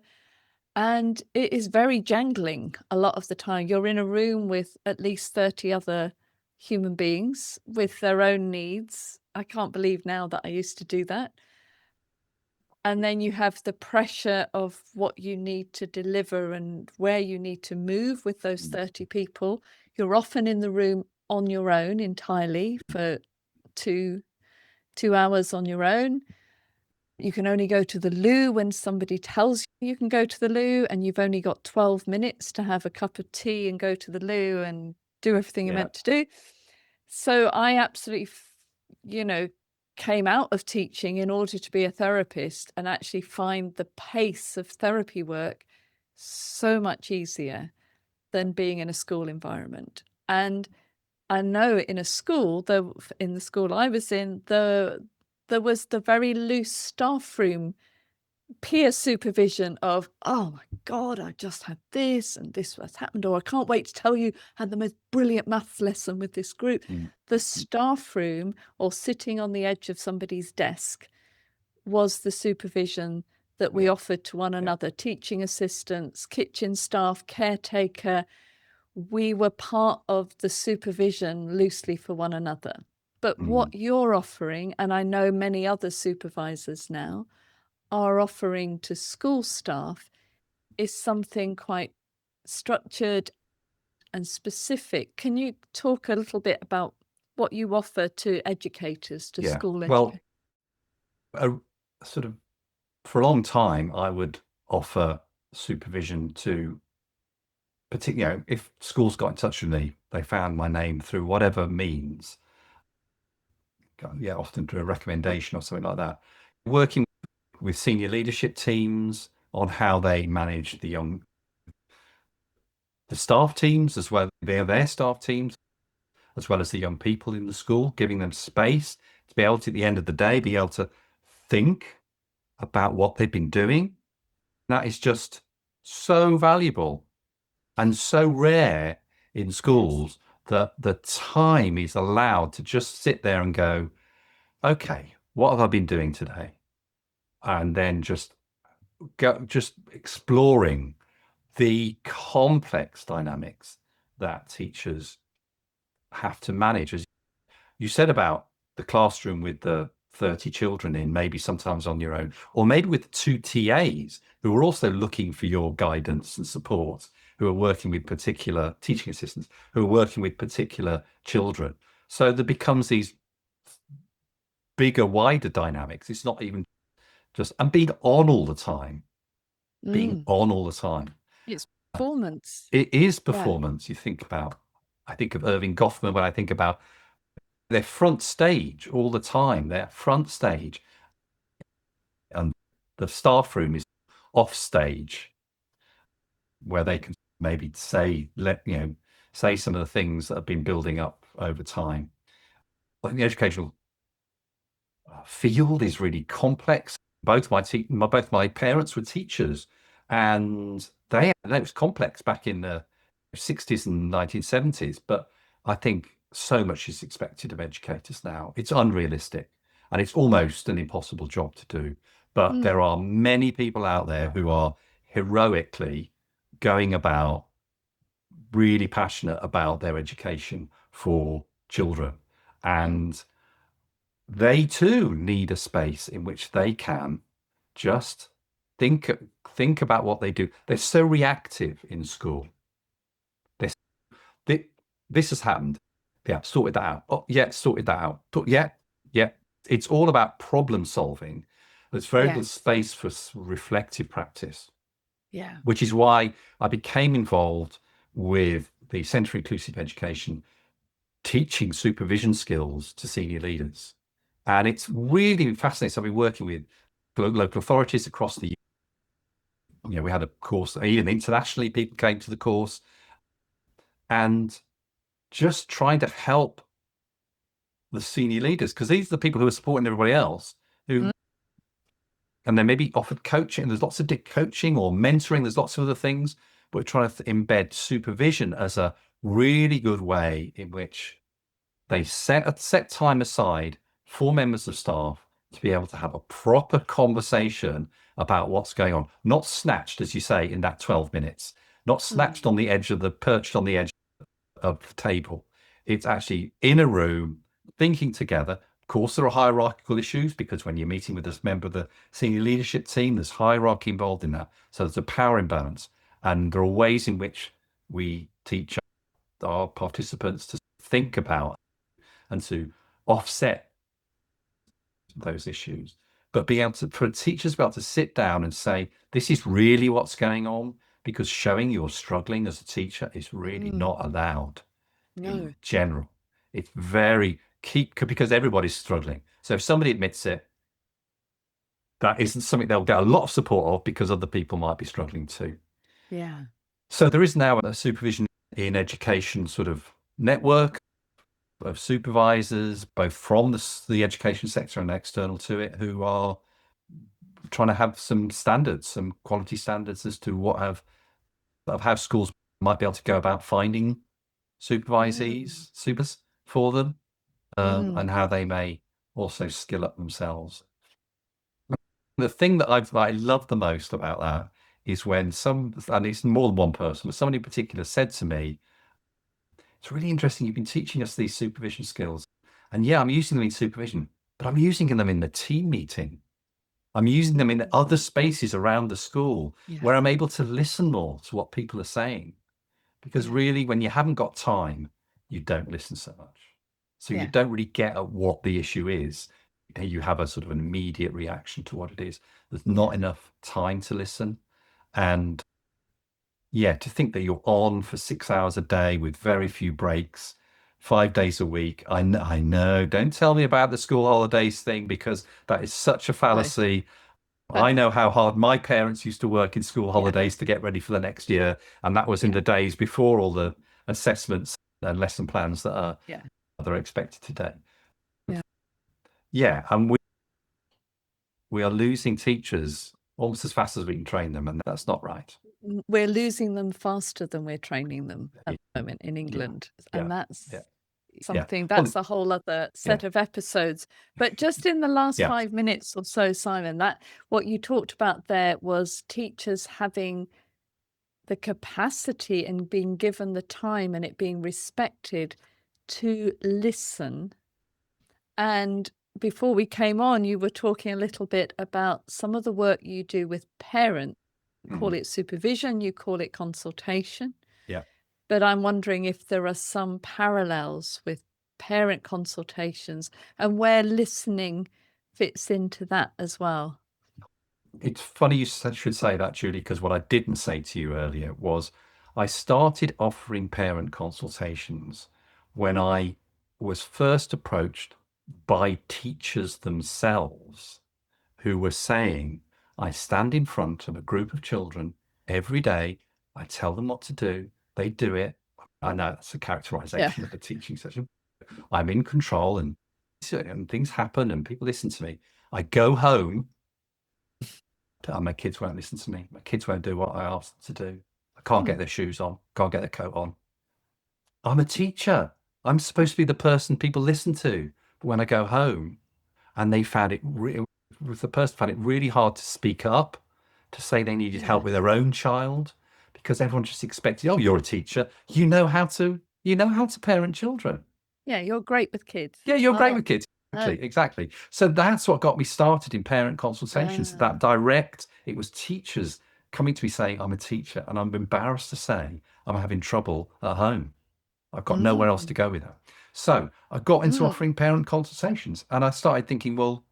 and it is very jangling a lot of the time. You're in a room with at least 30 other human beings with their own needs. I can't believe now that I used to do that. And then you have the pressure of what you need to deliver and where you need to move with those 30 people. You're often in the room on your own entirely for 2 hours on your own. You can only go to the loo when somebody tells you can go to the loo, and you've only got 12 minutes to have a cup of tea and go to the loo and do everything you're meant to do. So I absolutely, came out of teaching in order to be a therapist and actually find the pace of therapy work so much easier than being in a school environment. And I know in a school, though, in the school I was in, there was the very loose staff room peer supervision of, oh my God, I just had this and this has happened, or I can't wait to tell you, I had the most brilliant maths lesson with this group. The staff room, or sitting on the edge of somebody's desk, was the supervision that we offered to one another. Teaching assistants, kitchen staff, caretaker, we were part of the supervision loosely for one another. But what you're offering, and I know many other supervisors now are offering to school staff, is something quite structured and specific. Can you talk a little bit about what you offer to educators, to school educators? Well, sort of for a long time, I would offer supervision to particularly, if schools got in touch with me, they found my name through whatever means, often through a recommendation or something like that, working with senior leadership teams on how they manage the staff teams, as well as their staff teams, as well as the young people in the school, giving them space to be able to, at the end of the day, be able to think about what they've been doing. That is just so valuable and so rare in schools, that the time is allowed to just sit there and go, okay, what have I been doing today? And then just exploring the complex dynamics that teachers have to manage. As you said about the classroom with the 30 children in, maybe sometimes on your own, or maybe with 2 TAs who are also looking for your guidance and support, who are working with particular teaching assistants, who are working with particular children. So there becomes these bigger, wider dynamics. It's not even just, and being on all the time, being on all the time. It's performance. It is performance. You think about, I think of Irving Goffman when I think about their front stage all the time, their front stage, and the staff room is off stage, where they can maybe say some of the things that have been building up over time. I think the educational field is really complex. Both my parents were teachers, and it was complex back in the 60s and 1970s. But I think so much is expected of educators now. It's unrealistic. And it's almost an impossible job to do. But there are many people out there who are heroically going about, really passionate about their education for children. And they too need a space in which they can just think about what they do. They're so reactive in school. This has happened. Yeah, sorted that out. Oh, yeah, sorted that out. Yeah, yeah. It's all about problem solving. There's very little space for reflective practice, Yeah. which is why I became involved with the Centre for Inclusive Education, teaching supervision skills to senior leaders. And it's really fascinating. So I've been working with local authorities across the, we had a course, even internationally, people came to the course, and just trying to help the senior leaders, because these are the people who are supporting everybody else, who, and then maybe offered coaching. There's lots of coaching or mentoring. There's lots of other things, but we're trying to embed supervision as a really good way in which they set time aside for members of staff to be able to have a proper conversation about what's going on, not snatched, as you say, in that 12 minutes, not snatched on the edge of the, perched on the edge of the table. It's actually in a room, thinking together. Of course, there are hierarchical issues, because when you're meeting with this member of the senior leadership team, there's hierarchy involved in that. So there's a power imbalance. And there are ways in which we teach our participants to think about and to offset those issues. But being able to, for teachers to be able to sit down and say, this is really what's going on, because showing you're struggling as a teacher is really not allowed in general. It's very key, because everybody's struggling. So if somebody admits it, that isn't something they'll get a lot of support of, because other people might be struggling too. Yeah. So there is now a supervision in education sort of network of supervisors, both from the education sector and external to it, who are trying to have some standards, some quality standards as to of how schools might be able to go about finding supers for them, and how they may also skill up themselves. The thing that I love the most about that is when and it's more than one person, but somebody in particular said to me, it's really interesting, you've been teaching us these supervision skills, and yeah, I'm using them in supervision, but I'm using them in the team meeting. I'm using them in other spaces around the school where I'm able to listen more to what people are saying. Because really, when you haven't got time, you don't listen so much. So you don't really get at what the issue is. You have a sort of an immediate reaction to what it is. There's not enough time to listen. And to think that you're on for 6 hours a day with very few breaks, 5 days a week. I know. Don't tell me about the school holidays thing, because that is such a fallacy. I know how hard my parents used to work in school holidays to get ready for the next year. And that was in the days before all the assessments and lesson plans that are expected today. And we are losing teachers almost as fast as we can train them, and that's not right. We're losing them faster than we're training them at the moment in England. And that's something, that's a whole other set of episodes. But just in the last 5 minutes or so, Simon, that what you talked about there was teachers having the capacity and being given the time and it being respected to listen. And before we came on, you were talking a little bit about some of the work you do with parents. You call it supervision, you call it consultation. But I'm wondering if there are some parallels with parent consultations and where listening fits into that as well. It's funny you should say that, Julie, because what I didn't say to you earlier was I started offering parent consultations when I was first approached by teachers themselves, who were saying, I stand in front of a group of children every day, I tell them what to do, they do it. I know that's a characterization of a teaching session. I'm in control, and things happen and people listen to me. I go home, my kids won't listen to me. My kids won't do what I ask them to do. I can't get their shoes on, can't get their coat on. I'm a teacher. I'm supposed to be the person people listen to. But when I go home, and they found the person found it really hard to speak up, to say they needed help with Yes. their own child, because everyone just expected, oh, you're a teacher, you know how to parent children. Yeah, you're great with kids. Yeah, you're great Oh, with kids. no. Exactly. So that's what got me started in parent consultations. Ah. That direct, it was teachers coming to me saying, I'm a teacher and I'm embarrassed to say I'm having trouble at home. I've got nowhere else to Mm. go with that. So I got into Mm. offering parent consultations, and I started thinking, well,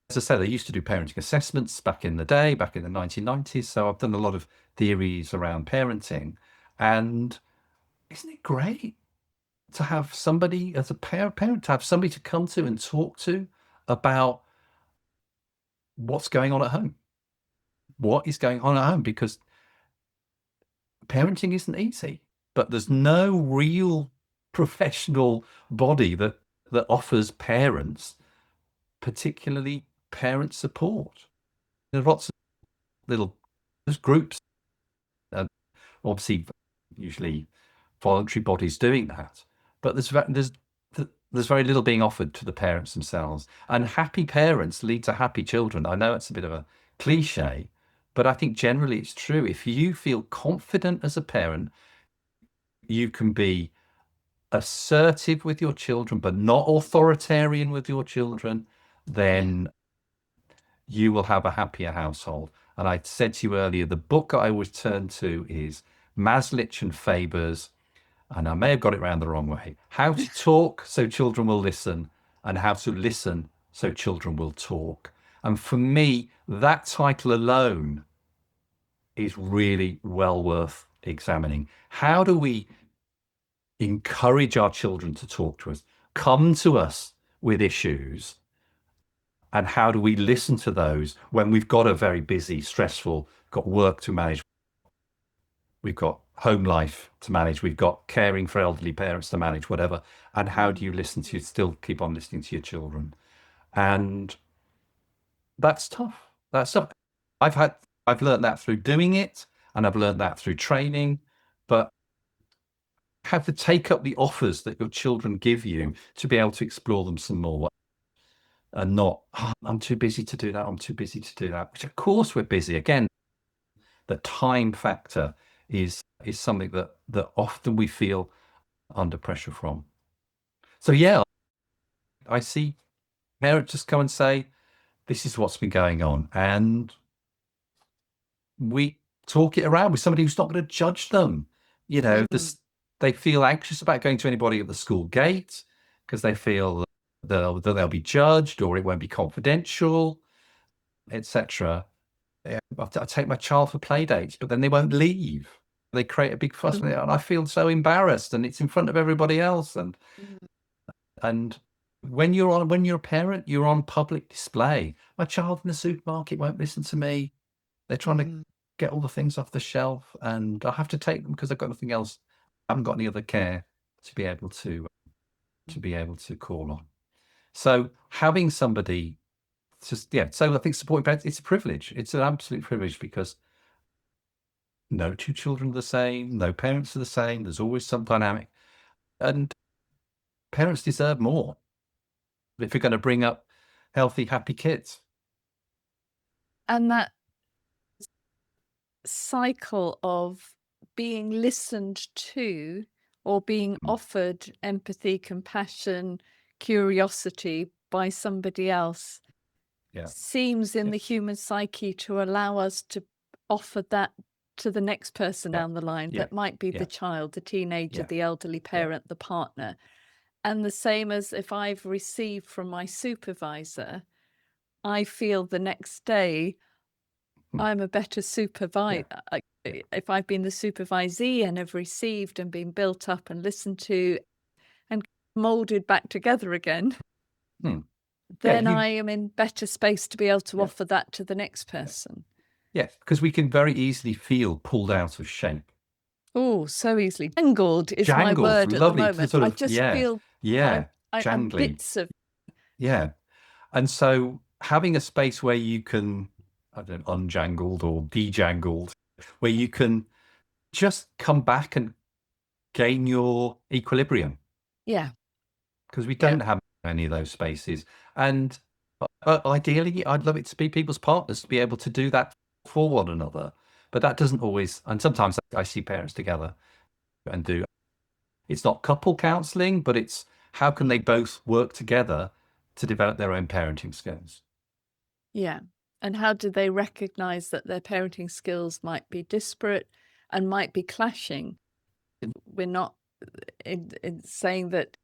as I said, I used to do parenting assessments back in the day, back in the 1990s. So I've done a lot of theories around parenting. And isn't it great to have somebody as a parent, to have somebody to come to and talk to about what's going on at home? What is going on at home? Because parenting isn't easy, but there's no real professional body that offers parents, particularly parent support. There are lots of little there's groups, and obviously usually voluntary bodies doing that, but there's very little being offered to the parents themselves. And happy parents lead to happy children. I know it's a bit of a cliche, but I think generally it's true. If you feel confident as a parent, you can be assertive with your children, but not authoritarian with your children, Yeah. then you will have a happier household. And I said to you earlier, the book I always turn to is Maslich and Faber's, and I may have got it round the wrong way, How to Talk So Children Will Listen, and How to Listen So Children Will Talk. And for me, that title alone is really well worth examining. How do we encourage our children to talk to us, come to us with issues, and how do we listen to those when we've got a very busy, stressful, got work to manage, we've got home life to manage, we've got caring for elderly parents to manage, whatever. And how do you listen to, still keep on listening to your children? And that's tough. That's tough. I've had, I've learned that through doing it, and I've learned that through training, but have to take up the offers that your children give you to be able to explore them some more, and not, "Oh, I'm too busy to do that. I'm too busy to do that," which of course we're busy. Again, the time factor is something that often we feel under pressure from. So yeah, I see parents just come and say, this is what's been going on. And we talk it around with somebody who's not going to judge them. Mm. They feel anxious about going to anybody at the school gate because they feel that they'll be judged, or it won't be confidential, etc. I take my child for play dates, but then they won't leave. They create a big fuss, Mm. and I feel so embarrassed, and it's in front of everybody else. And when you're a parent, you're on public display. My child in the supermarket won't listen to me. They're trying to Mm. get all the things off the shelf, and I have to take them because I've got nothing else. I haven't got any other care to be able to call on. So having somebody, just yeah. So I think supporting parents, it's a privilege. It's an absolute privilege, because no two children are the same, no parents are the same. There's always some dynamic, and parents deserve more if you're going to bring up healthy, happy kids. And that cycle of being listened to, or being Mm, offered empathy, compassion, curiosity by somebody else, yeah, seems in yeah, the human psyche to allow us to offer that to the next person yeah, down the line. yeah, That might be the yeah, child, the teenager, yeah, the elderly yeah. parent, the partner. And the same as if I've received from my supervisor, I feel the next day Mm, I'm a better yeah, supervisor. yeah. If I've been the supervisee and have received and been built up and listened to and molded back together again, Mm, yeah, then I am in better space to be able to yeah, offer that to the next yeah, person. yeah. Because we can very easily feel pulled out of shape. Oh, so easily. Jangled is my Jangled, word at the lovely, moment. sort I of, just yeah, feel yeah, I'm jangly, bits of, yeah. And so having a space where you can, I don't know, unjangled or dejangled, where you can just come back and gain your equilibrium, yeah, because we yeah. don't have any of those spaces. And ideally, I'd love it to be people's partners to be able to do that for one another. But that doesn't always, and sometimes I see parents together and do, it's not couple counseling, but it's how can they both work together to develop their own parenting skills. Yeah. And how do they recognize that their parenting skills might be disparate and might be clashing? We're not in saying that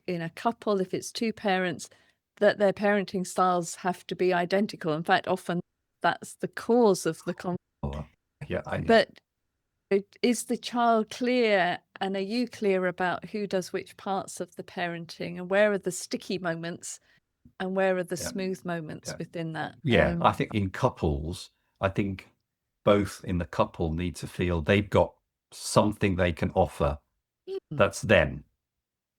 in a couple, if it's two parents, that their parenting styles have to be identical. In fact, often that's the cause of the conflict. Oh, yeah, But is the child clear, and are you clear about who does which parts of the parenting, and where are the sticky moments and where are the smooth moments within that? I think in couples, I think both in the couple need to feel they've got something they can offer that's them.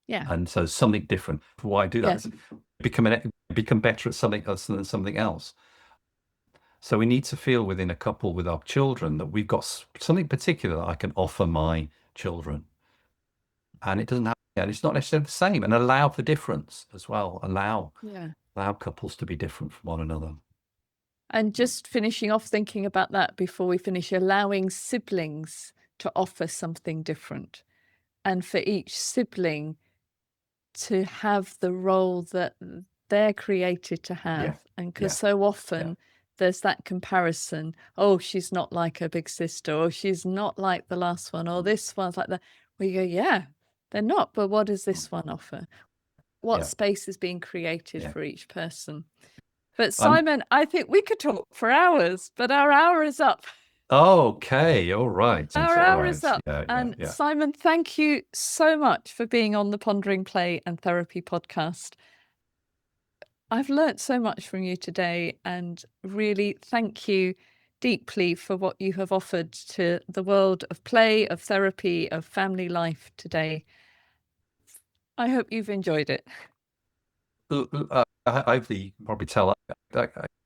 Yeah. And so something different. Why do that? Yes. Become better at something else than something else. So we need to feel within a couple with our children that we've got something particular that I can offer my children. And it doesn't have, and it's not necessarily the same, and allow for difference as well. Allow couples to be different from one another. And just finishing off thinking about that before we finish, allowing siblings to offer something different, and for each sibling to have the role that they're created to have. And because so often there's that comparison, oh, she's not like her big sister, or she's not like the last one, or this one's like that. We go, yeah, they're not, but what does this one offer? What space is being created for each person? But Simon, I think we could talk for hours, but our hour is up. Okay, all right. Our hour is up. And Simon, thank you so much for being on the Pondering Play and Therapy podcast. I've learnt so much from you today, and really thank you deeply for what you have offered to the world of play, of therapy, of family life today. I hope you've enjoyed it. I probably tell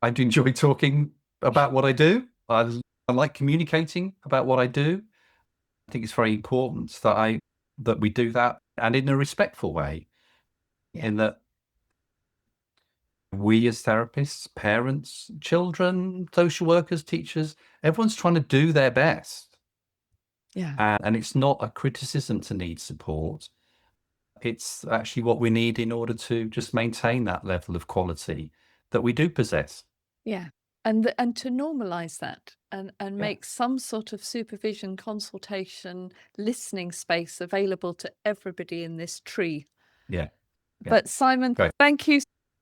I do enjoy talking about what I do. I like communicating about what I do. I think it's very important that we do that, and in a respectful way, in that we as therapists, parents, children, social workers, teachers, everyone's trying to do their best. Yeah. And it's not a criticism to need support. It's actually what we need in order to just maintain that level of quality that we do possess. Yeah. And to normalize that, and make some sort of supervision, consultation, listening space available to everybody in this tree. But Simon, thank you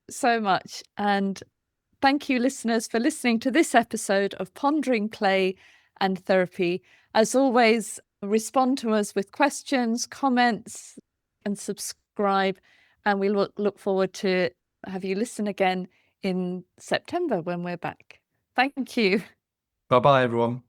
so much. And thank you, listeners, for listening to this episode of Pondering Play and Therapy. As always, respond to us with questions, comments, and subscribe. And we look forward to have you listen again in September when we're back. Thank you. Bye-bye, everyone.